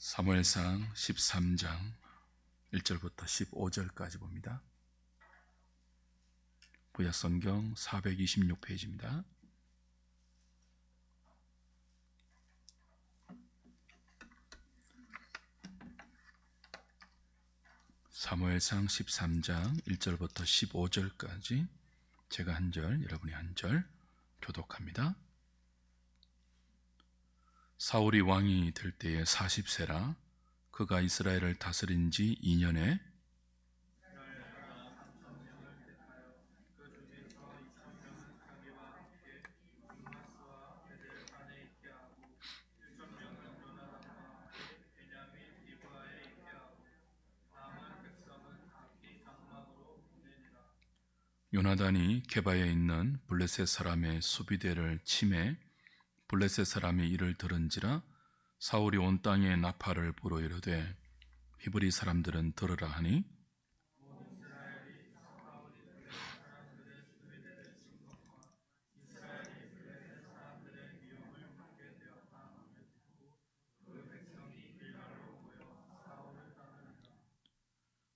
사무엘상 13장 1절부터 15절까지 봅니다. 구약성경 426페이지입니다. 사무엘상 13장 1절부터 15절까지 제가 한 절, 여러분이 한 절 교독합니다. 사울이 왕이 될 때에 40세라 그가 이스라엘을 다스린 지 2년에 요나단이 게바에 있는 블레셋 사람의 수비대를 치매 블레셋 사람이 이를 들은지라 사울이 온 땅에 나팔을 불어 이르되 히브리 사람들은 들으라 하니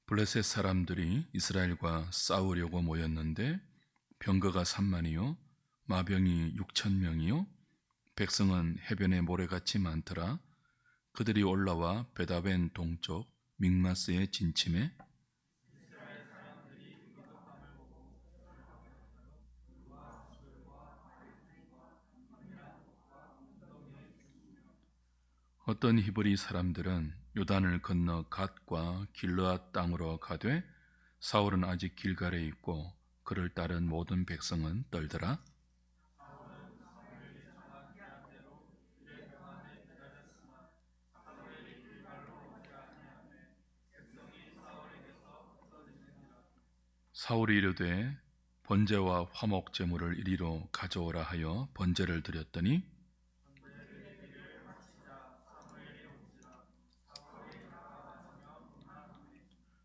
블레셋 사람들이 이스라엘과 싸우려고 모였는데 병거가 3만이요 마병이 6,000명이요 백성은 해변에 모래같이 많더라. 그들이 올라와 베다벤 동쪽 믹마스에 진침해 어떤 히브리 사람들은 요단을 건너 갓과 길르앗 땅으로 가되 사울은 아직 길갈에 있고 그를 따른 모든 백성은 떨더라. 사울이 이르되 번제와 화목 제물을 이리로 가져오라 하여 번제를 드렸더니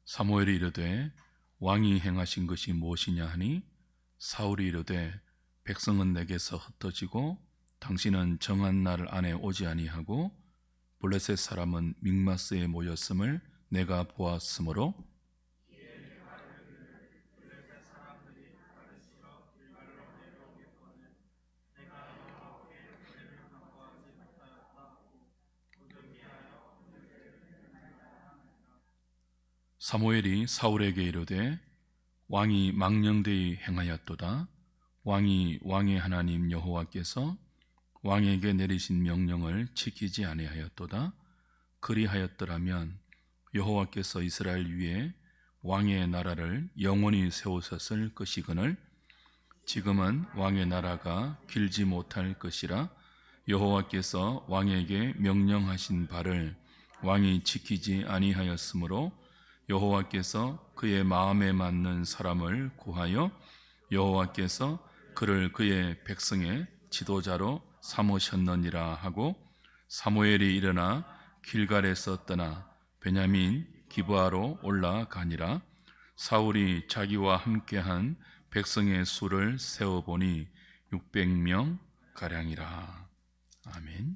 사무엘이 이르되 왕이 행하신 것이 무엇이냐 하니 사울이 이르되 백성은 내게서 흩어지고 당신은 정한 날 안에 오지 아니하고 블레셋 사람은 믹마스에 모였음을 내가 보았으므로 사무엘이 사울에게 이르되 왕이 망령되이 행하였도다. 왕이 왕의 하나님 여호와께서 왕에게 내리신 명령을 지키지 아니하였도다. 그리하였더라면 여호와께서 이스라엘 위에 왕의 나라를 영원히 세우셨을 것이거늘 지금은 왕의 나라가 길지 못할 것이라 여호와께서 왕에게 명령하신 바를 왕이 지키지 아니하였으므로 여호와께서 그의 마음에 맞는 사람을 구하여 여호와께서 그를 그의 백성의 지도자로 삼으셨느니라 하고 사무엘이 일어나 길갈에서 떠나 베냐민 기브아로 올라가니라. 사울이 자기와 함께한 백성의 수를 세어보니 600명 가량이라. 아멘.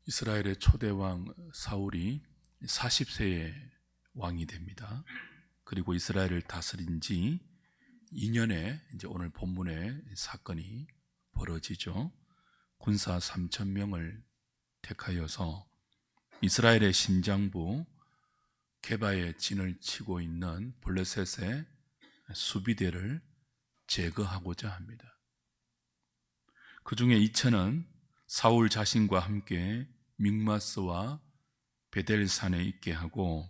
이스라엘의 초대왕 사울이 40세에 왕이 됩니다. 그리고 이스라엘을 다스린 지 2년에 이제 오늘 본문의 사건이 벌어지죠. 군사 3,000명을 택하여서 이스라엘의 심장부 게바에 진을 치고 있는 블레셋의 수비대를 제거하고자 합니다. 그 중에 2천은 사울 자신과 함께 믹마스와 베델산에 있게 하고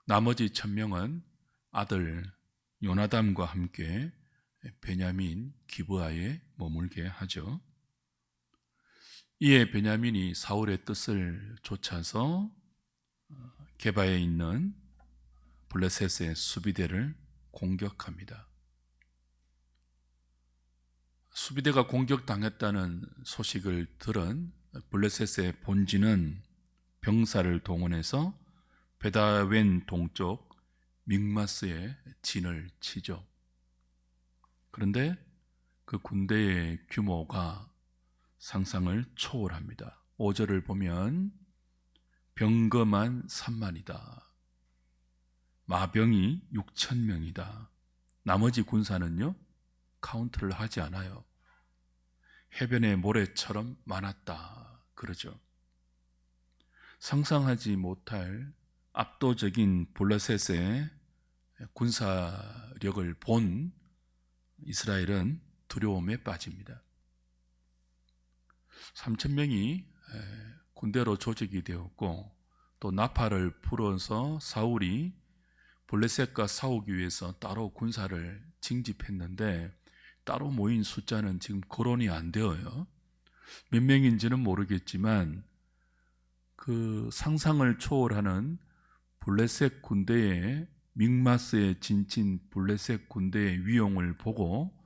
나머지 1,000명은 아들 요나단과 함께 베냐민 기브아에 머물게 하죠. 이에 베냐민이 사울의 뜻을 좇아서 게바에 있는 블레셋의 수비대를 공격합니다. 수비대가 공격당했다는 소식을 들은 블레셋의 본진은 병사를 동원해서 베다웬 동쪽 믹마스에 진을 치죠. 그런데 그 군대의 규모가 상상을 초월합니다. 5절을 보면 병거만 3만이다. 마병이 6천 명이다. 나머지 군사는요, 카운트를 하지 않아요. 해변의 모래처럼 많았다. 그러죠. 상상하지 못할 압도적인 블레셋의 군사력을 본 이스라엘은 두려움에 빠집니다. 3천 명이 군대로 조직이 되었고, 또 나팔을 불어서 사울이 블레셋과 싸우기 위해서 따로 군사를 징집했는데, 따로 모인 숫자는 지금 거론이 안 되어요. 몇 명인지는 모르겠지만 그 상상을 초월하는 블레셋 군대의, 믹마스에 진친 블레셋 군대의 위용을 보고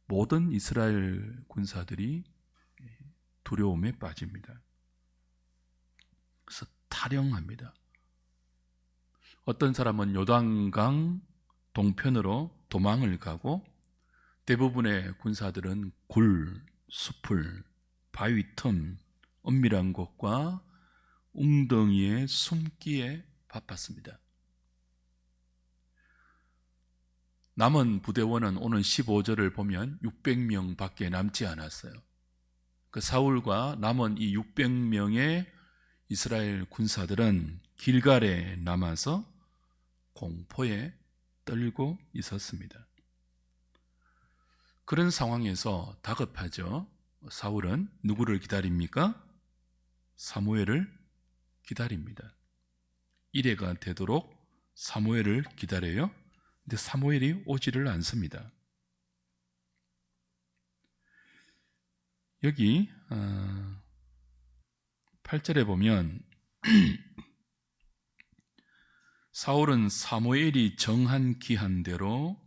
모든 이스라엘 군사들이 두려움에 빠집니다. 그래서 탈영합니다. 어떤 사람은 요단강 동편으로 도망을 가고, 대부분의 군사들은 굴, 숲을, 바위 틈, 은밀한 곳과 웅덩이에 숨기에 바빴습니다. 남은 부대원은 오늘 15절을 보면 600명 밖에 남지 않았어요. 그 사울과 남은 이 600명의 이스라엘 군사들은 길갈에 남아서 공포에 떨고 있었습니다. 그런 상황에서 다급하죠. 사울은 누구를 기다립니까? 사무엘을 기다립니다. 이래가 되도록 사무엘을 기다려요. 근데 사무엘이 오지를 않습니다. 여기 8절에 보면 사울은 사무엘이 정한 기한대로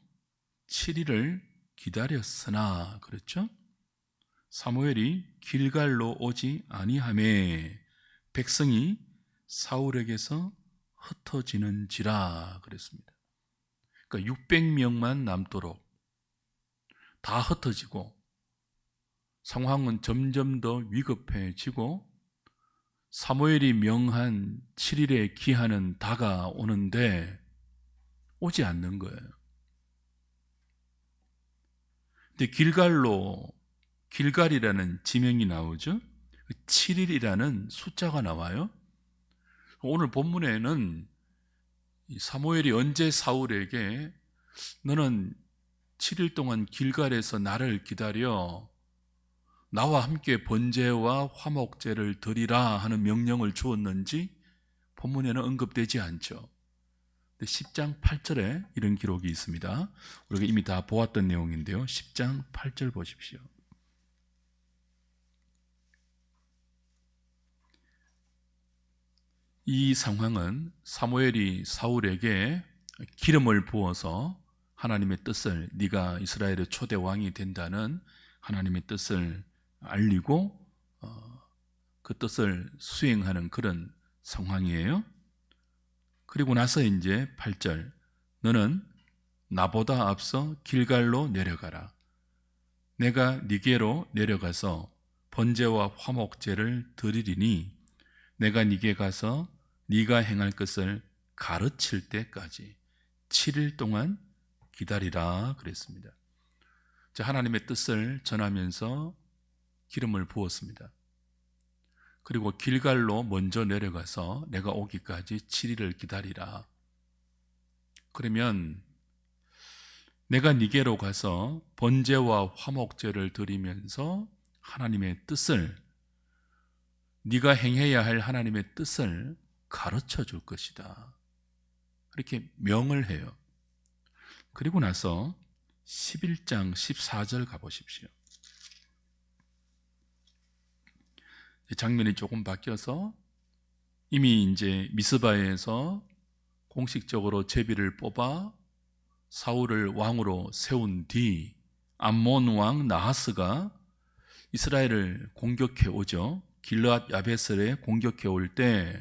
7일을 기다렸으나, 그렇죠? 사무엘이 길갈로 오지 아니하매 백성이 사울에게서 흩어지는지라 그랬습니다. 그러니까 600명만 남도록 다 흩어지고 상황은 점점 더 위급해지고 사무엘이 명한 7일의 기한은 다가오는데 오지 않는 거예요. 근데 길갈이라는 지명이 나오죠. 7일이라는 숫자가 나와요. 오늘 본문에는 사무엘이 언제 사울에게 너는 7일 동안 길갈에서 나를 기다려 나와 함께 번제와 화목제를 드리라 하는 명령을 주었는지 본문에는 언급되지 않죠. 10장 8절에 이런 기록이 있습니다. 우리가 이미 다 보았던 내용인데요. 10장 8절 보십시오. 이 상황은 사무엘이 사울에게 기름을 부어서 하나님의 뜻을, 네가 이스라엘의 초대 왕이 된다는 하나님의 뜻을 알리고 그 뜻을 수행하는 그런 상황이에요. 그리고 나서 이제 8절, 너는 나보다 앞서 길갈로 내려가라. 내가 네게로 내려가서 번제와 화목제를 드리리니 내가 네게 가서 네가 행할 것을 가르칠 때까지 7일 동안 기다리라 그랬습니다. 자, 하나님의 뜻을 전하면서 기름을 부었습니다. 그리고 길갈로 먼저 내려가서 내가 오기까지 7일을 기다리라. 그러면 내가 네게로 가서 번제와 화목제를 드리면서 하나님의 뜻을, 네가 행해야 할 하나님의 뜻을 가르쳐 줄 것이다. 이렇게 명을 해요. 그리고 나서 11장 14절 가보십시오. 장면이 조금 바뀌어서 이미 이제 미스바에서 공식적으로 제비를 뽑아 사울을 왕으로 세운 뒤 암몬 왕 나하스가 이스라엘을 공격해 오죠. 길르앗 야베스에 공격해 올 때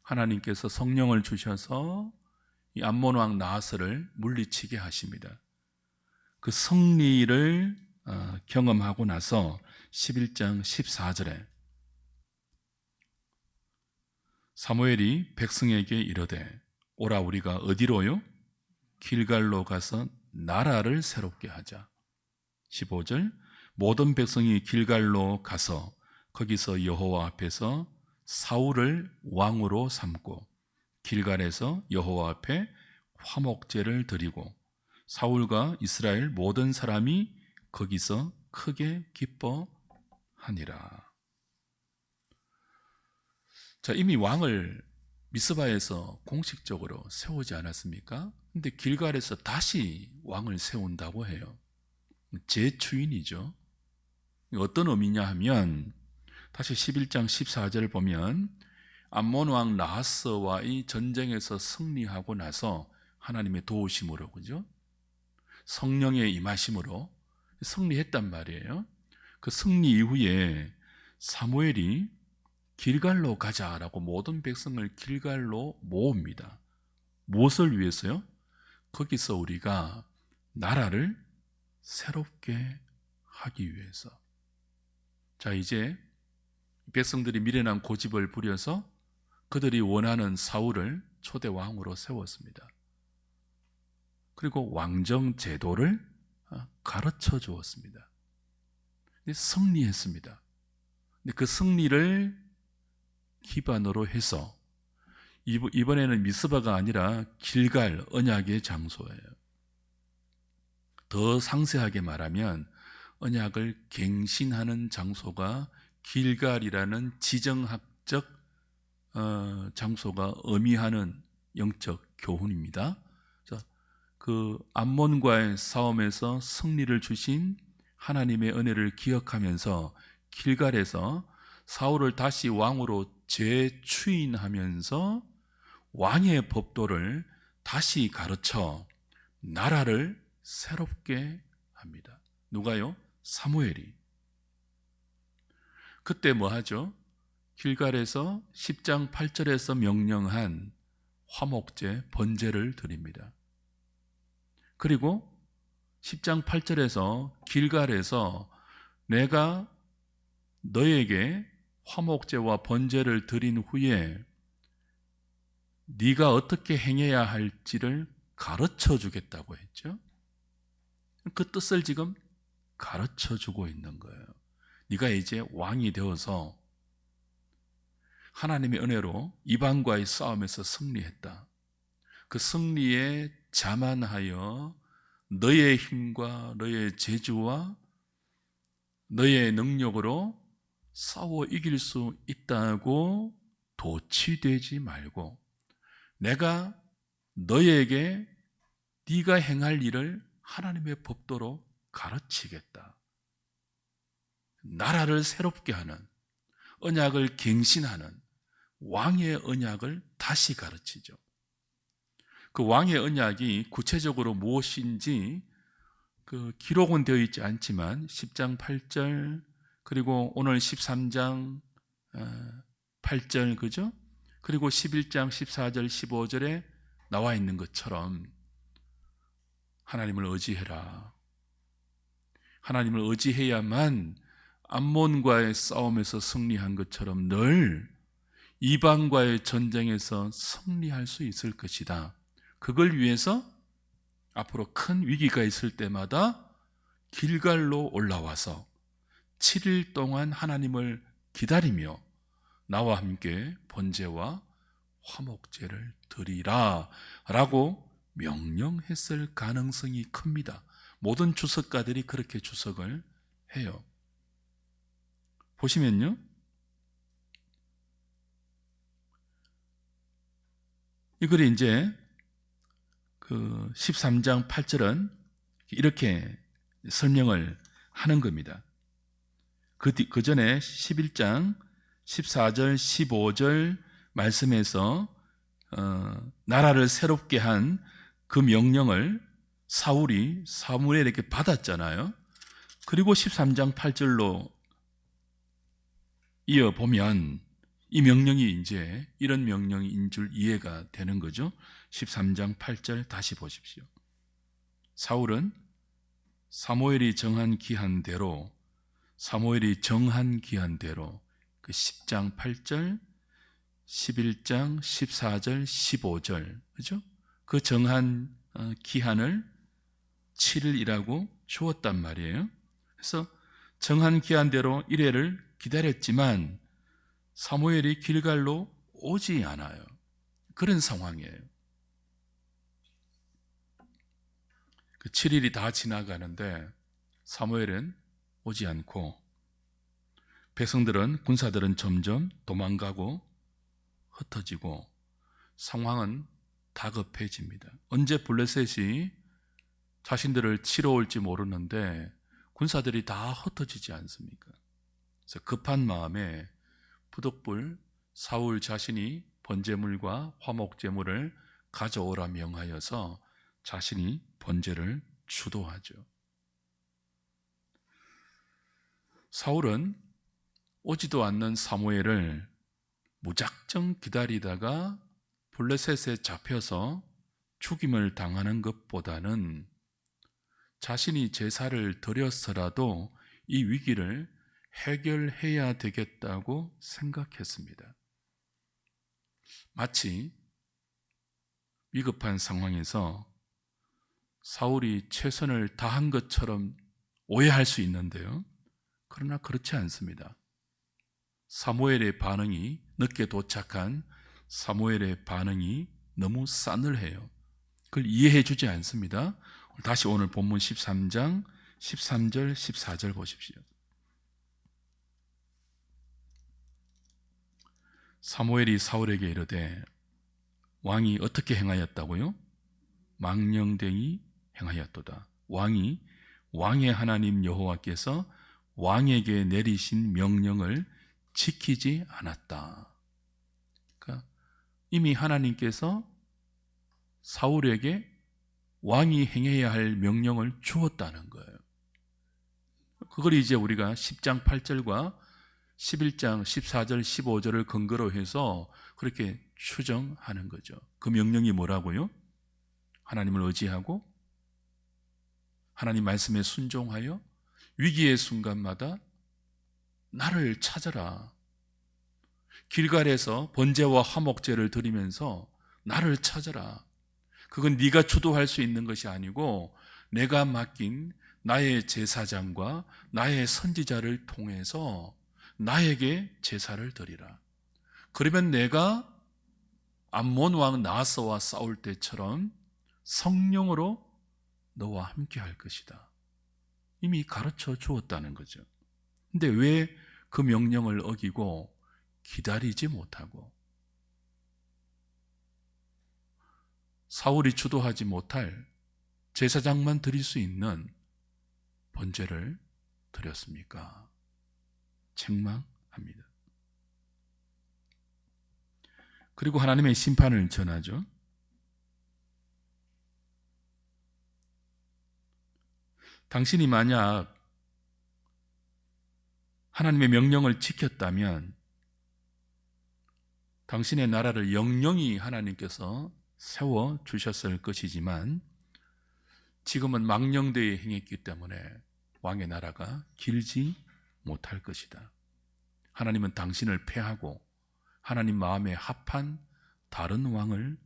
하나님께서 성령을 주셔서 이 암몬 왕 나하스를 물리치게 하십니다. 그 승리를 경험하고 나서 11장 14절에 사무엘이 백성에게 이르되 오라 우리가 어디로요? 길갈로 가서 나라를 새롭게 하자. 15절 모든 백성이 길갈로 가서 거기서 여호와 앞에서 사울을 왕으로 삼고 길갈에서 여호와 앞에 화목제를 드리고 사울과 이스라엘 모든 사람이 거기서 크게 기뻐하니라. 자, 이미 왕을 미스바에서 공식적으로 세우지 않았습니까? 근데 길갈에서 다시 왕을 세운다고 해요. 재추인이죠. 어떤 의미냐 하면 다시 11장 14절 보면 암몬 왕 나하스와의 전쟁에서 승리하고 나서 하나님의 도우심으로, 그죠? 성령의 임하심으로 승리했단 말이에요. 그 승리 이후에 사무엘이 길갈로 가자라고 모든 백성을 길갈로 모읍니다. 무엇을 위해서요? 거기서 우리가 나라를 새롭게 하기 위해서. 자, 이제 백성들이 미련한 고집을 부려서 그들이 원하는 사울을 초대 왕으로 세웠습니다. 그리고 왕정 제도를 가르쳐 주었습니다. 승리했습니다. 그 승리를 기반으로 해서 이번에는 미스바가 아니라 길갈 언약의 장소예요. 더 상세하게 말하면 언약을 갱신하는 장소가 길갈이라는 지정학적 장소가 의미하는 영적 교훈입니다. 그 암몬과의 싸움에서 승리를 주신 하나님의 은혜를 기억하면서 길갈에서 사울을 다시 왕으로 재추인하면서 왕의 법도를 다시 가르쳐 나라를 새롭게 합니다. 누가요? 사무엘이. 그때 뭐 하죠? 길갈에서 10장 8절에서 명령한 화목제, 번제를 드립니다. 그리고 10장 8절에서 길갈에서 내가 너에게 화목제와 번제를 드린 후에 네가 어떻게 행해야 할지를 가르쳐 주겠다고 했죠. 그 뜻을 지금 가르쳐 주고 있는 거예요. 네가 이제 왕이 되어서 하나님의 은혜로 이방과의 싸움에서 승리했다. 그 승리에 자만하여 너의 힘과 너의 재주와 너의 능력으로 싸워 이길 수 있다고 도취되지 말고 내가 너에게 네가 행할 일을 하나님의 법도로 가르치겠다. 나라를 새롭게 하는, 언약을 갱신하는 왕의 언약을 다시 가르치죠. 그 왕의 언약이 구체적으로 무엇인지 그 기록은 되어 있지 않지만 10장 8절 그리고 오늘 13장 8절, 그죠? 그리고 11장 14절 15절에 나와 있는 것처럼 하나님을 의지해라. 하나님을 의지해야만 암몬과의 싸움에서 승리한 것처럼 늘 이방과의 전쟁에서 승리할 수 있을 것이다. 그걸 위해서 앞으로 큰 위기가 있을 때마다 길갈로 올라와서 7일 동안 하나님을 기다리며 나와 함께 번제와 화목제를 드리라 라고 명령했을 가능성이 큽니다. 모든 주석가들이 그렇게 주석을 해요. 보시면요, 이걸 이제 그 13장 8절은 이렇게 설명을 하는 겁니다. 그 전에 11장 14절 15절 말씀에서 나라를 새롭게 한 그 명령을 사울이 사무엘에게 받았잖아요. 그리고 13장 8절로 이어보면 이 명령이 이제 이런 명령인 줄 이해가 되는 거죠. 13장 8절 다시 보십시오. 사울은 사무엘이 정한 기한대로 사무엘이 정한 기한대로 그 10장 8절, 11장 14절, 15절, 그죠? 그 정한 기한을 7일이라고 주었단 말이에요. 그래서 정한 기한대로 1회를 기다렸지만 사무엘이 길갈로 오지 않아요. 그런 상황이에요. 그 7일이 다 지나가는데 사무엘은 오지 않고 백성들은, 군사들은 점점 도망가고 흩어지고 상황은 다급해집니다. 언제 블레셋이 자신들을 치러 올지 모르는데 군사들이 다 흩어지지 않습니까? 그래서 급한 마음에 부득불 사울 자신이 번제물과 화목제물을 가져오라 명하여서 자신이 번제를 주도하죠. 사울은 오지도 않는 사무엘을 무작정 기다리다가 블레셋에 잡혀서 죽임을 당하는 것보다는 자신이 제사를 드렸더라도 이 위기를 해결해야 되겠다고 생각했습니다. 마치 위급한 상황에서 사울이 최선을 다한 것처럼 오해할 수 있는데요. 그러나 그렇지 않습니다. 사무엘의 반응이, 늦게 도착한 사무엘의 반응이 너무 싸늘해요. 그걸 이해해 주지 않습니다. 다시 오늘 본문 13장 13절 14절 보십시오. 사무엘이 사울에게 이르되 왕이 어떻게 행하였다고요? 망령되이 행하였도다. 왕이 왕의 하나님 여호와께서 왕에게 내리신 명령을 지키지 않았다. 그러니까 이미 하나님께서 사울에게 왕이 행해야 할 명령을 주었다는 거예요. 그걸 이제 우리가 10장 8절과 11장 14절 15절을 근거로 해서 그렇게 추정하는 거죠. 그 명령이 뭐라고요? 하나님을 의지하고 하나님 말씀에 순종하여 위기의 순간마다 나를 찾아라. 길갈에서 번제와 화목제를 드리면서 나를 찾아라. 그건 네가 주도할 수 있는 것이 아니고 내가 맡긴 나의 제사장과 나의 선지자를 통해서 나에게 제사를 드리라. 그러면 내가 암몬 왕 나하스와 싸울 때처럼 성령으로 너와 함께 할 것이다. 이미 가르쳐 주었다는 거죠. 근데 왜 그 명령을 어기고 기다리지 못하고 사울이 주도하지 못할 제사장만 드릴 수 있는 번제를 드렸습니까? 책망합니다. 그리고 하나님의 심판을 전하죠. 당신이 만약 하나님의 명령을 지켰다면 당신의 나라를 영영히 하나님께서 세워주셨을 것이지만 지금은 망령되이 행했기 때문에 왕의 나라가 길지 못할 것이다. 하나님은 당신을 패하고 하나님 마음에 합한 다른 왕을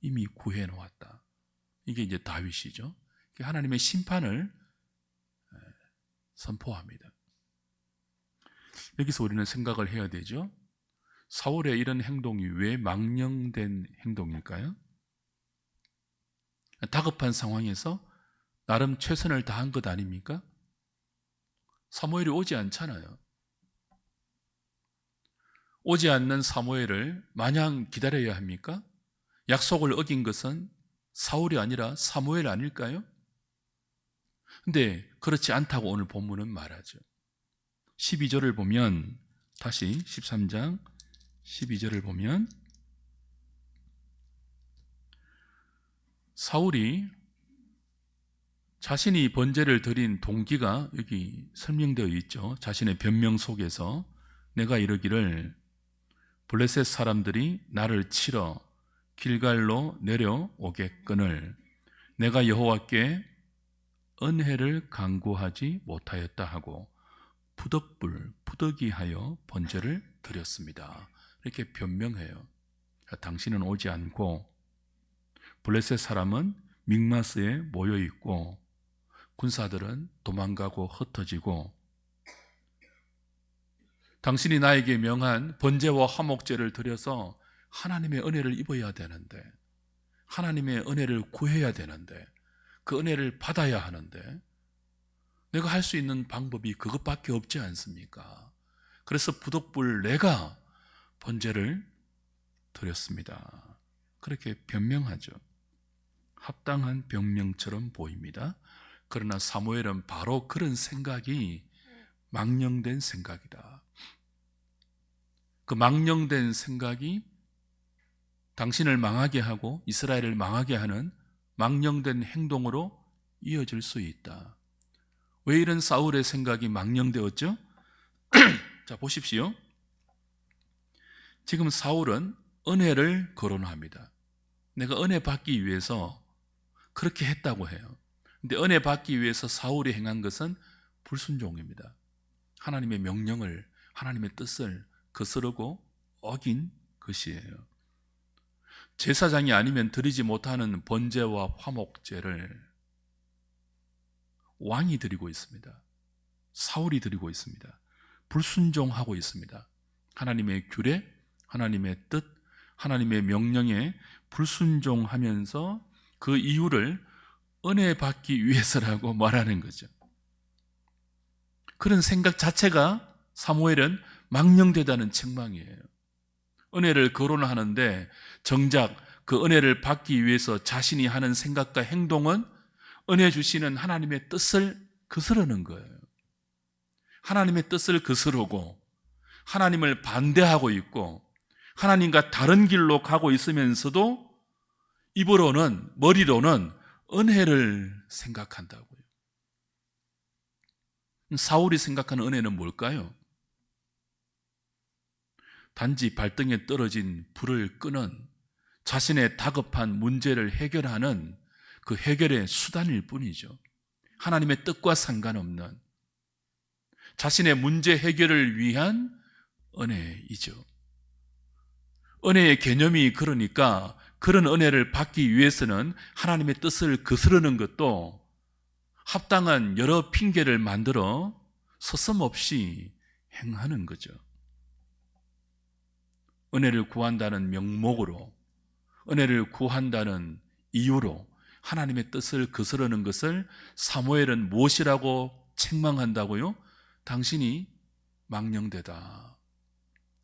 이미 구해 놓았다. 이게 이제 다윗이죠. 하나님의 심판을 선포합니다. 여기서 우리는 생각을 해야 되죠. 사울의 이런 행동이 왜 망령된 행동일까요? 다급한 상황에서 나름 최선을 다한 것 아닙니까? 사무엘이 오지 않잖아요. 오지 않는 사무엘을 마냥 기다려야 합니까? 약속을 어긴 것은 사울이 아니라 사무엘 아닐까요? 근데 그렇지 않다고 오늘 본문은 말하죠. 12절을 보면, 다시 13장 12절을 보면 사울이 자신이 번제를 드린 동기가 여기 설명되어 있죠. 자신의 변명 속에서 내가 이르기를 블레셋 사람들이 나를 치러 길갈로 내려오겠거늘 내가 여호와께 은혜를 간구하지 못하였다 하고 부득이하여 번제를 드렸습니다. 이렇게 변명해요. 당신은 오지 않고 블레셋 사람은 믹마스에 모여 있고 군사들은 도망가고 흩어지고 당신이 나에게 명한 번제와 화목제를 드려서 하나님의 은혜를 입어야 되는데, 하나님의 은혜를 구해야 되는데, 그 은혜를 받아야 하는데 내가 할 수 있는 방법이 그것밖에 없지 않습니까? 그래서 부득불 내가 번제를 드렸습니다. 그렇게 변명하죠. 합당한 변명처럼 보입니다. 그러나 사무엘은 바로 그런 생각이 망령된 생각이다. 그 망령된 생각이 당신을 망하게 하고 이스라엘을 망하게 하는 망령된 행동으로 이어질 수 있다. 왜 이런 사울의 생각이 망령되었죠? 자, 보십시오. 지금 사울은 은혜를 거론합니다. 내가 은혜 받기 위해서 그렇게 했다고 해요. 근데 은혜 받기 위해서 사울이 행한 것은 불순종입니다. 하나님의 명령을, 하나님의 뜻을 거스르고 어긴 것이에요. 제사장이 아니면 드리지 못하는 번제와 화목제를 왕이 드리고 있습니다. 사울이 드리고 있습니다. 불순종하고 있습니다. 하나님의 규례, 하나님의 뜻, 하나님의 명령에 불순종하면서 그 이유를 은혜 받기 위해서라고 말하는 거죠. 그런 생각 자체가 사무엘은 망령되다는 책망이에요. 은혜를 거론하는데 정작 그 은혜를 받기 위해서 자신이 하는 생각과 행동은 은혜 주시는 하나님의 뜻을 거스르는 거예요. 하나님의 뜻을 거스르고 하나님을 반대하고 있고 하나님과 다른 길로 가고 있으면서도 입으로는, 머리로는 은혜를 생각한다고요. 사울이 생각하는 은혜는 뭘까요? 단지 발등에 떨어진 불을 끄는, 자신의 다급한 문제를 해결하는 그 해결의 수단일 뿐이죠. 하나님의 뜻과 상관없는 자신의 문제 해결을 위한 은혜이죠. 은혜의 개념이 그러니까 그런 은혜를 받기 위해서는 하나님의 뜻을 거스르는 것도 합당한 여러 핑계를 만들어 서슴없이 행하는 거죠. 은혜를 구한다는 명목으로, 은혜를 구한다는 이유로 하나님의 뜻을 거스르는 것을 사무엘은 무엇이라고 책망한다고요? 당신이 망령되다,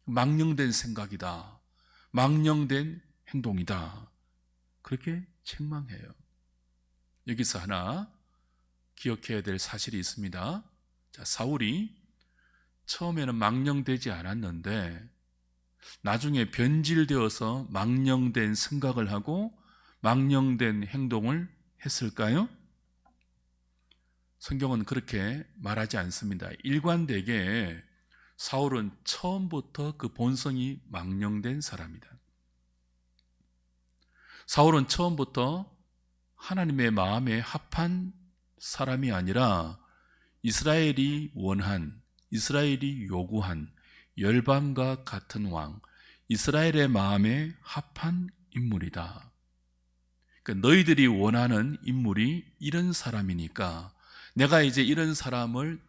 망령된 생각이다, 망령된 행동이다, 그렇게 책망해요. 여기서 하나 기억해야 될 사실이 있습니다. 자, 사울이 처음에는 망령되지 않았는데 나중에 변질되어서 망령된 생각을 하고 망령된 행동을 했을까요? 성경은 그렇게 말하지 않습니다. 일관되게 사울은 처음부터 그 본성이 망령된 사람이다. 사울은 처음부터 하나님의 마음에 합한 사람이 아니라 이스라엘이 원한, 이스라엘이 요구한 열방과 같은 왕, 이스라엘의 마음에 합한 인물이다. 그러니까 너희들이 원하는 인물이 이런 사람이니까 내가 이제 이런 사람을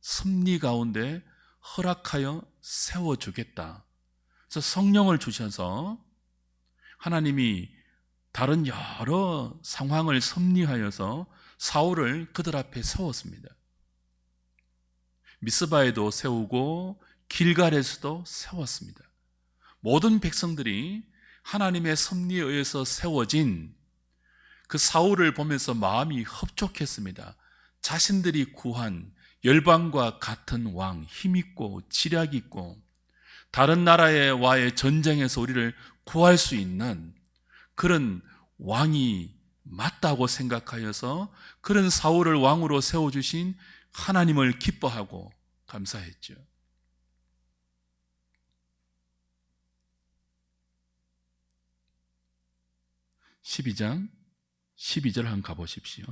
섭리 가운데 허락하여 세워주겠다. 그래서 성령을 주셔서 하나님이 다른 여러 상황을 섭리하여서 사울을 그들 앞에 세웠습니다. 미스바에도 세우고 길갈에서도 세웠습니다. 모든 백성들이 하나님의 섭리에 의해서 세워진 그 사울을 보면서 마음이 흡족했습니다. 자신들이 구한 열방과 같은 왕, 힘있고 지략있고 다른 나라와의 전쟁에서 우리를 구할 수 있는 그런 왕이 맞다고 생각하여서 그런 사울을 왕으로 세워주신 하나님을 기뻐하고 감사했죠. 12장 12절 한번 가보십시오.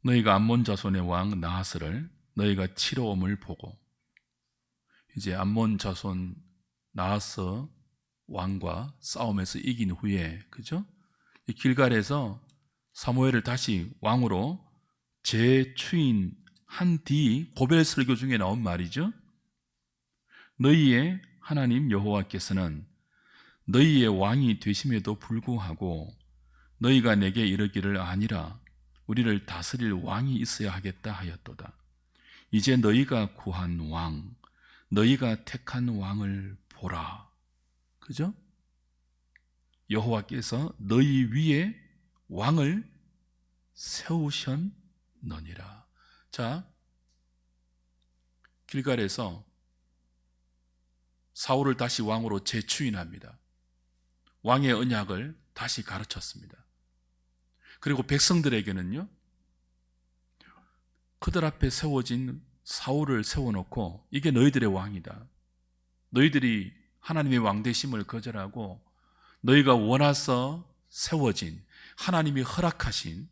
너희가 암몬 자손의 왕 나하스를 너희가 치러옴을 보고, 이제 암몬 자손 나하스 왕과 싸움에서 이긴 후에, 그죠? 이 길갈에서 사무엘을 다시 왕으로 재추인한 뒤 고벨 설교 중에 나온 말이죠. 너희의 하나님 여호와께서는 너희의 왕이 되심에도 불구하고 너희가 내게 이르기를 아니라 우리를 다스릴 왕이 있어야 하겠다 하였도다. 이제 너희가 구한 왕, 너희가 택한 왕을 보라. 그죠? 여호와께서 너희 위에 왕을 세우셨느니라. 자, 길갈에서 사울을 다시 왕으로 재추인합니다. 왕의 언약을 다시 가르쳤습니다. 그리고 백성들에게는요, 그들 앞에 세워진 사울을 세워놓고 이게 너희들의 왕이다. 너희들이 하나님의 왕되심을 거절하고 너희가 원해서 세워진, 하나님이 허락하신,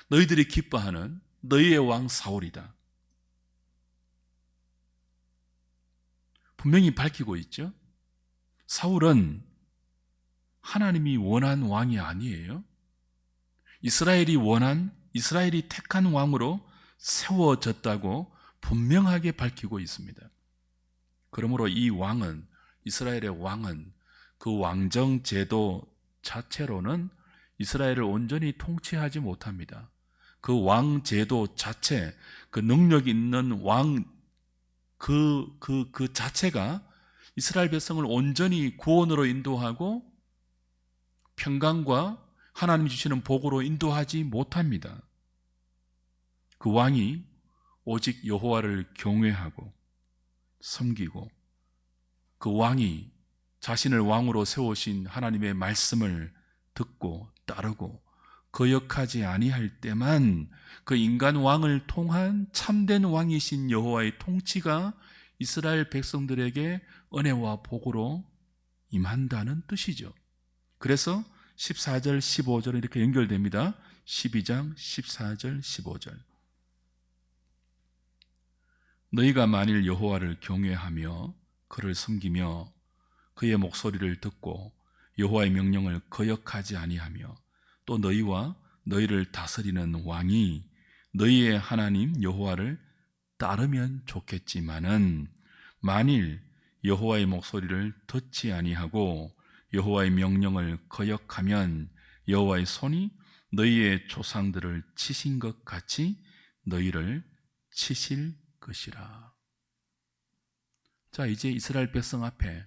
너희들이 기뻐하는 너희의 왕 사울이다. 분명히 밝히고 있죠. 사울은 하나님이 원한 왕이 아니에요. 이스라엘이 택한 왕으로 세워졌다고 분명하게 밝히고 있습니다. 그러므로 이 왕은, 이스라엘의 왕은 그 왕정 제도 자체로는 이스라엘을 온전히 통치하지 못합니다. 그 왕 제도 자체, 그 능력 있는 왕 그 자체가 이스라엘 백성을 온전히 구원으로 인도하고 평강과 하나님 주시는 복으로 인도하지 못합니다. 그 왕이 오직 여호와를 경외하고 섬기고, 그 왕이 자신을 왕으로 세우신 하나님의 말씀을 듣고 따르고 거역하지 아니할 때만 그 인간 왕을 통한 참된 왕이신 여호와의 통치가 이스라엘 백성들에게 은혜와 복으로 임한다는 뜻이죠. 그래서 14절, 15절 이렇게 연결됩니다. 12장 14절, 15절. 너희가 만일 여호와를 경외하며 그를 섬기며 그의 목소리를 듣고 여호와의 명령을 거역하지 아니하며 또 너희와 너희를 다스리는 왕이 너희의 하나님 여호와를 따르면 좋겠지만은 만일 여호와의 목소리를 듣지 아니하고 여호와의 명령을 거역하면 여호와의 손이 너희의 조상들을 치신 것 같이 너희를 치실 것이라. 자, 이제 이스라엘 백성 앞에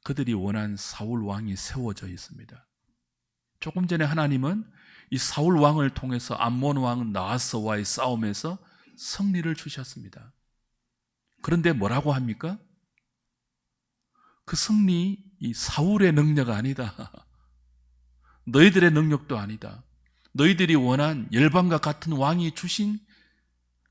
그들이 원한 사울 왕이 세워져 있습니다. 조금 전에 하나님은 이 사울 왕을 통해서 암몬 왕 나하스와의 싸움에서 승리를 주셨습니다. 그런데 뭐라고 합니까? 그 승리, 이 사울의 능력 아니다. 너희들의 능력도 아니다. 너희들이 원한 열방과 같은 왕이 주신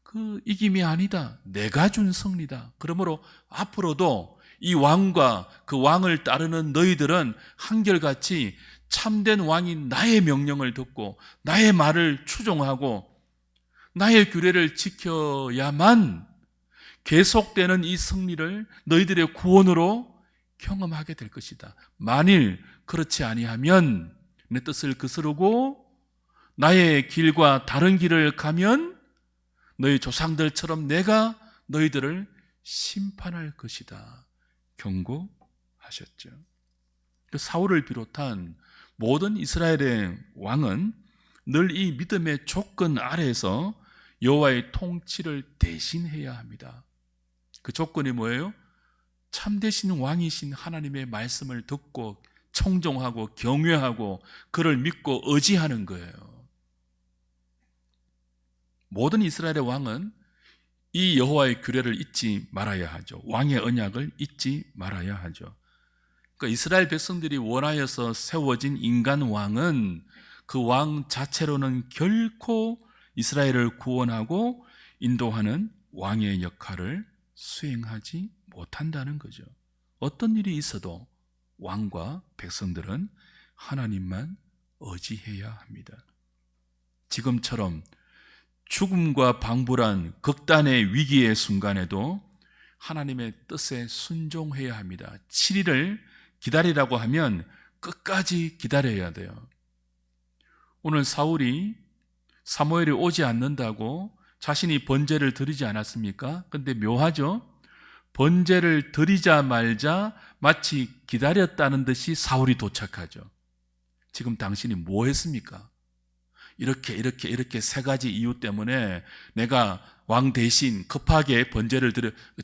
그 이김이 아니다. 내가 준 승리다. 그러므로 앞으로도 이 왕과 그 왕을 따르는 너희들은 한결같이 참된 왕이 나의 명령을 듣고 나의 말을 추종하고 나의 규례를 지켜야만 계속되는 이 승리를 너희들의 구원으로 경험하게 될 것이다. 만일 그렇지 아니하면 내 뜻을 거스르고 나의 길과 다른 길을 가면 너희 조상들처럼 내가 너희들을 심판할 것이다. 경고하셨죠. 사울을 비롯한 모든 이스라엘의 왕은 늘 이 믿음의 조건 아래에서 여호와의 통치를 대신해야 합니다. 그 조건이 뭐예요? 참되신 왕이신 하나님의 말씀을 듣고 청종하고 경외하고 그를 믿고 의지하는 거예요. 모든 이스라엘의 왕은 이 여호와의 규례를 잊지 말아야 하죠. 왕의 언약을 잊지 말아야 하죠. 그러니까 이스라엘 백성들이 원하여서 세워진 인간 왕은 그 왕 자체로는 결코 이스라엘을 구원하고 인도하는 왕의 역할을 수행하지 못한다는 거죠. 어떤 일이 있어도 왕과 백성들은 하나님만 의지해야 합니다. 지금처럼 죽음과 방불한 극단의 위기의 순간에도 하나님의 뜻에 순종해야 합니다. 7일을 기다리라고 하면 끝까지 기다려야 돼요. 오늘 사무엘이 오지 않는다고 자신이 번제를 드리지 않았습니까? 근데 묘하죠? 번제를 드리자마자 마치 기다렸다는 듯이 사울이 도착하죠. 지금 당신이 뭐 했습니까? 이렇게 세 가지 이유 때문에 내가 왕 대신 급하게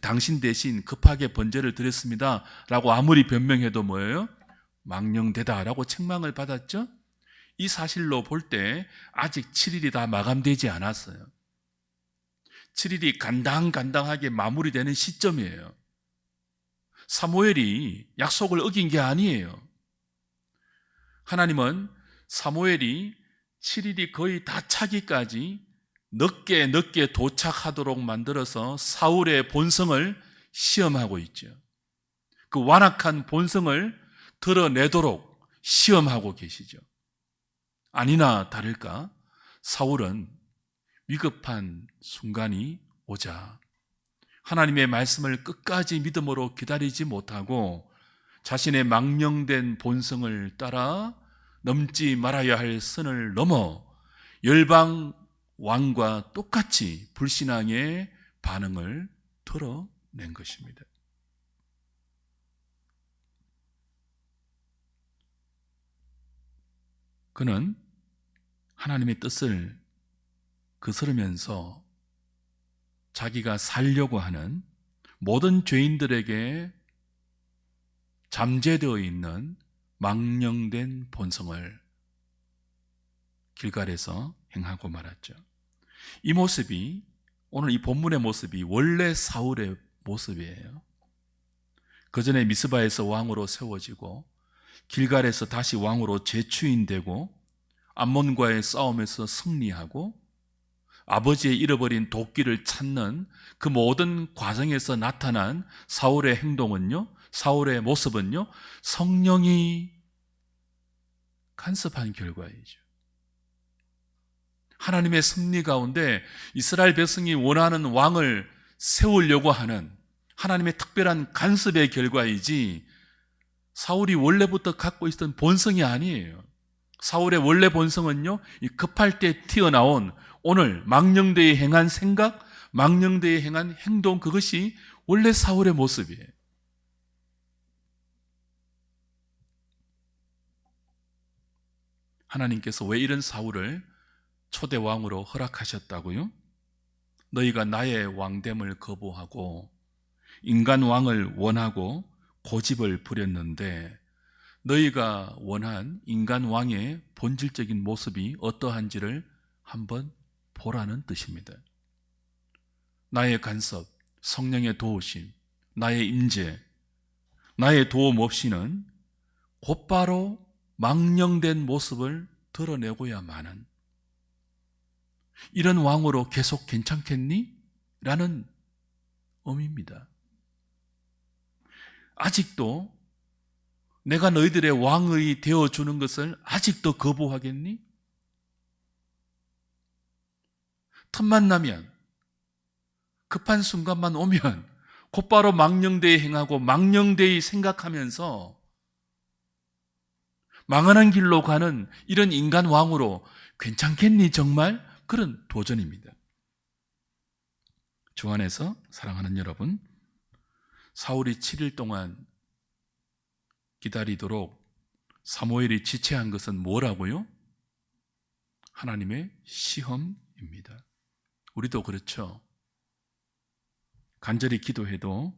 당신 대신 급하게 번제를 드렸습니다 라고 아무리 변명해도 뭐예요? 망령되다 라고 책망을 받았죠. 이 사실로 볼 때 아직 7일이 다 마감되지 않았어요. 7일이 간당간당하게 마무리되는 시점이에요. 사무엘이 약속을 어긴 게 아니에요. 하나님은 사무엘이 7일이 거의 다 차기까지 늦게 도착하도록 만들어서 사울의 본성을 시험하고 있죠. 그 완악한 본성을 드러내도록 시험하고 계시죠. 아니나 다를까 사울은 위급한 순간이 오자 하나님의 말씀을 끝까지 믿음으로 기다리지 못하고 자신의 망령된 본성을 따라 넘지 말아야 할 선을 넘어 열방 왕과 똑같이 불신앙의 반응을 드러낸 것입니다. 그는 하나님의 뜻을 거스르면서 자기가 살려고 하는 모든 죄인들에게 잠재되어 있는 망령된 본성을 길갈에서 행하고 말았죠. 이 모습이 오늘 이 본문의 모습이 원래 사울의 모습이에요. 그 전에 미스바에서 왕으로 세워지고 길갈에서 다시 왕으로 재추인되고 암몬과의 싸움에서 승리하고 아버지의 잃어버린 도끼를 찾는 그 모든 과정에서 나타난 사울의 행동은요, 사울의 모습은요, 성령이 간섭한 결과이죠. 하나님의 섭리 가운데 이스라엘 백성이 원하는 왕을 세우려고 하는 하나님의 특별한 간섭의 결과이지 사울이 원래부터 갖고 있었던 본성이 아니에요. 사울의 원래 본성은요, 이 급할 때 튀어나온 오늘 망령되이 행한 생각, 망령되이 행한 행동, 그것이 원래 사울의 모습이에요. 하나님께서 왜 이런 사울을 초대 왕으로 허락하셨다고요? 너희가 나의 왕됨을 거부하고 인간 왕을 원하고 고집을 부렸는데 너희가 원한 인간 왕의 본질적인 모습이 어떠한지를 한번 보라는 뜻입니다. 나의 간섭, 성령의 도우심, 나의 임재, 나의 도움 없이는 곧바로 망령된 모습을 드러내고야마는 이런 왕으로 계속 괜찮겠니? 라는 의미입니다. 아직도 내가 너희들의 왕이 되어주는 것을 아직도 거부하겠니? 틈만 나면, 급한 순간만 오면 곧바로 망령되이 행하고 망령되이 생각하면서 망하는 길로 가는 이런 인간 왕으로 괜찮겠니 정말? 그런 도전입니다. 주 안에서 사랑하는 여러분, 사울이 7일 동안 기다리도록 사무엘이 지체한 것은 뭐라고요? 하나님의 시험입니다. 우리도 그렇죠. 간절히 기도해도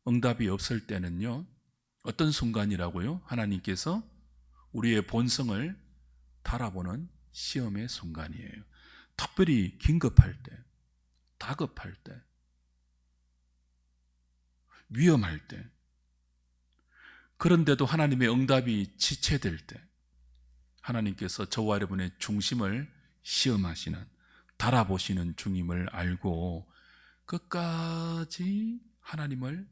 응답이 없을 때는요, 어떤 순간이라고요? 하나님께서 우리의 본성을 달아보는 시험의 순간이에요. 특별히 긴급할 때, 다급할 때, 위험할 때, 그런데도 하나님의 응답이 지체될 때 하나님께서 저와 여러분의 중심을 시험하시는, 달아보시는 중임을 알고 끝까지 하나님을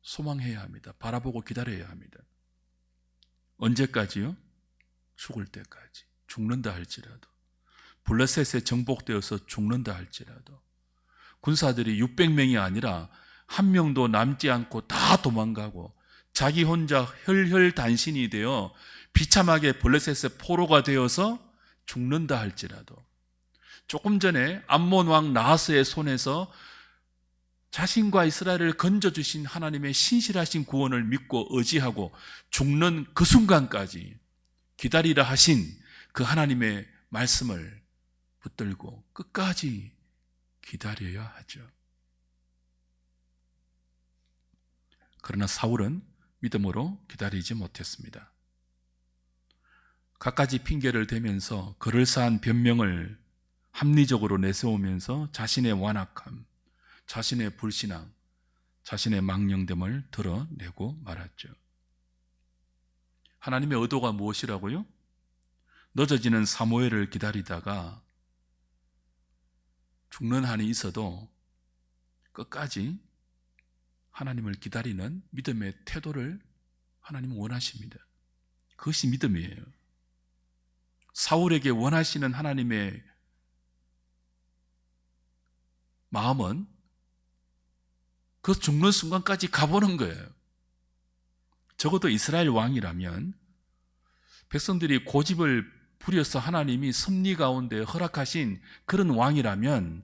소망해야 합니다. 바라보고 기다려야 합니다. 언제까지요? 죽을 때까지. 죽는다 할지라도. 블레셋에 정복되어서 죽는다 할지라도, 군사들이 600명이 아니라 한 명도 남지 않고 다 도망가고 자기 혼자 혈혈단신이 되어 비참하게 블레셋의 포로가 되어서 죽는다 할지라도, 조금 전에 암몬 왕 나하스의 손에서 자신과 이스라엘을 건져주신 하나님의 신실하신 구원을 믿고 의지하고 죽는 그 순간까지 기다리라 하신 그 하나님의 말씀을 붙들고 끝까지 기다려야 하죠. 그러나 사울은 믿음으로 기다리지 못했습니다. 갖가지 핑계를 대면서 그럴싸한 변명을 합리적으로 내세우면서 자신의 완악함, 자신의 불신앙, 자신의 망령됨을 드러내고 말았죠. 하나님의 의도가 무엇이라고요? 늦어지는 사무엘을 기다리다가 죽는 한이 있어도 끝까지 하나님을 기다리는 믿음의 태도를 하나님은 원하십니다. 그것이 믿음이에요. 사울에게 원하시는 하나님의 마음은 그 죽는 순간까지 가보는 거예요. 적어도 이스라엘 왕이라면 백성들이 고집을 부려서 하나님이 섭리 가운데 허락하신 그런 왕이라면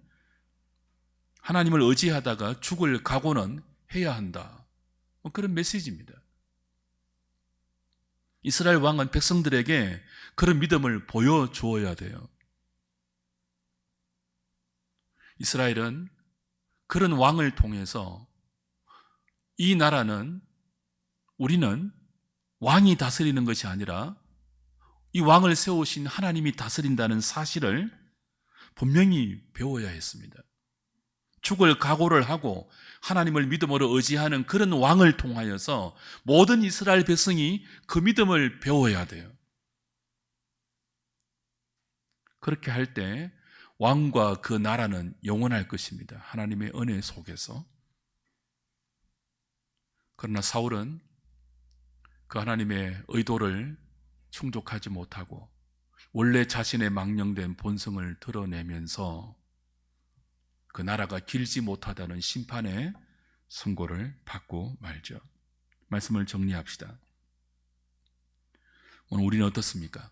하나님을 의지하다가 죽을 각오는 해야 한다, 그런 메시지입니다. 이스라엘 왕은 백성들에게 그런 믿음을 보여주어야 돼요. 이스라엘은 그런 왕을 통해서 이 나라는, 우리는 왕이 다스리는 것이 아니라 이 왕을 세우신 하나님이 다스린다는 사실을 분명히 배워야 했습니다. 죽을 각오를 하고 하나님을 믿음으로 의지하는 그런 왕을 통하여서 모든 이스라엘 백성이 그 믿음을 배워야 돼요. 그렇게 할 때 왕과 그 나라는 영원할 것입니다. 하나님의 은혜 속에서. 그러나 사울은 그 하나님의 의도를 충족하지 못하고 원래 자신의 망령된 본성을 드러내면서 그 나라가 길지 못하다는 심판의 선고를 받고 말죠. 말씀을 정리합시다. 오늘 우리는 어떻습니까?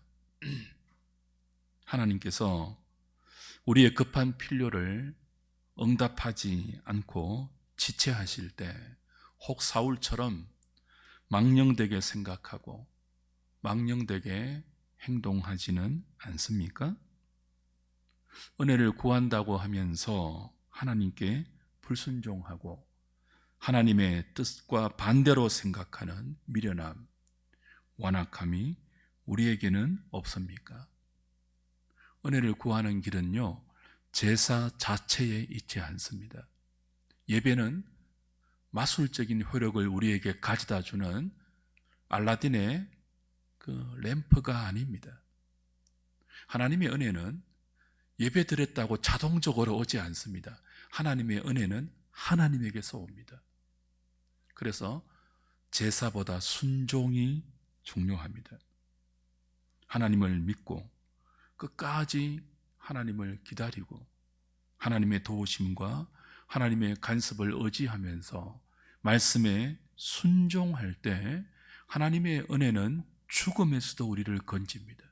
하나님께서 우리의 급한 필요를 응답하지 않고 지체하실 때 혹 사울처럼 망령되게 생각하고 망령되게 행동하지는 않습니까? 은혜를 구한다고 하면서 하나님께 불순종하고 하나님의 뜻과 반대로 생각하는 미련함, 완악함이 우리에게는 없습니까? 은혜를 구하는 길은요, 제사 자체에 있지 않습니다. 예배는 마술적인 효력을 우리에게 가져다 주는 알라딘의 그 램프가 아닙니다. 하나님의 은혜는 예배 드렸다고 자동적으로 오지 않습니다. 하나님의 은혜는 하나님에게서 옵니다. 그래서 제사보다 순종이 중요합니다. 하나님을 믿고 끝까지 하나님을 기다리고 하나님의 도우심과 하나님의 간섭을 의지하면서 말씀에 순종할 때 하나님의 은혜는 죽음에서도 우리를 건집니다.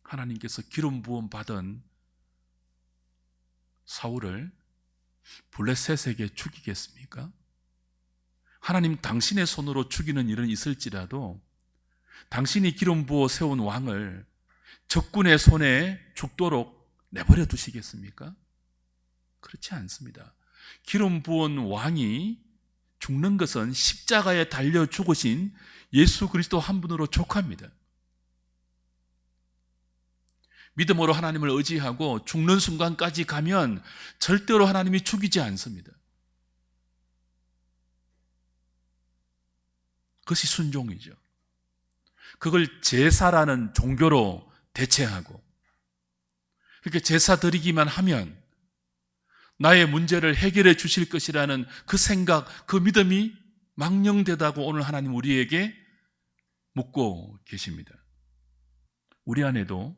하나님께서 기름 부음 받은 사울을 블레셋에게 죽이겠습니까? 하나님 당신의 손으로 죽이는 일은 있을지라도 당신이 기름 부어 세운 왕을 적군의 손에 죽도록 내버려 두시겠습니까? 그렇지 않습니다. 기름 부은 왕이 죽는 것은 십자가에 달려 죽으신 예수 그리스도 한 분으로 족합니다. 믿음으로 하나님을 의지하고 죽는 순간까지 가면 절대로 하나님이 죽이지 않습니다. 그것이 순종이죠. 그걸 제사라는 종교로 대체하고 그렇게 제사 드리기만 하면 나의 문제를 해결해 주실 것이라는 그 생각, 그 믿음이 망령되다고 오늘 하나님 우리에게 묻고 계십니다. 우리 안에도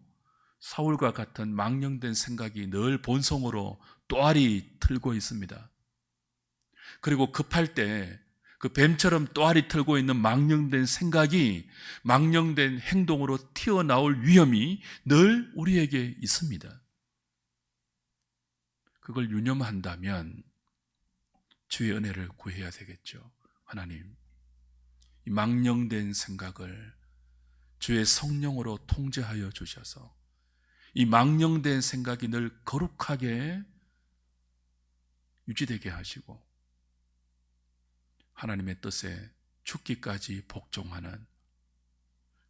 사울과 같은 망령된 생각이 늘 본성으로 또아리 틀고 있습니다. 그리고 급할 때 그 뱀처럼 또아리 틀고 있는 망령된 생각이 망령된 행동으로 튀어나올 위험이 늘 우리에게 있습니다. 그걸 유념한다면 주의 은혜를 구해야 되겠죠. 하나님, 이 망령된 생각을 주의 성령으로 통제하여 주셔서 이 망령된 생각이 늘 거룩하게 유지되게 하시고 하나님의 뜻에 죽기까지 복종하는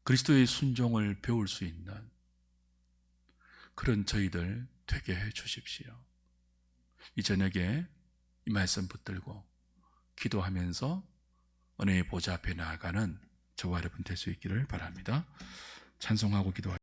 그리스도의 순종을 배울 수 있는 그런 저희들 되게 해 주십시오. 이 저녁에 이 말씀 붙들고 기도하면서 은혜의 보좌 앞에 나아가는 저와 여러분 될 수 있기를 바랍니다. 찬송하고 기도하겠습니다.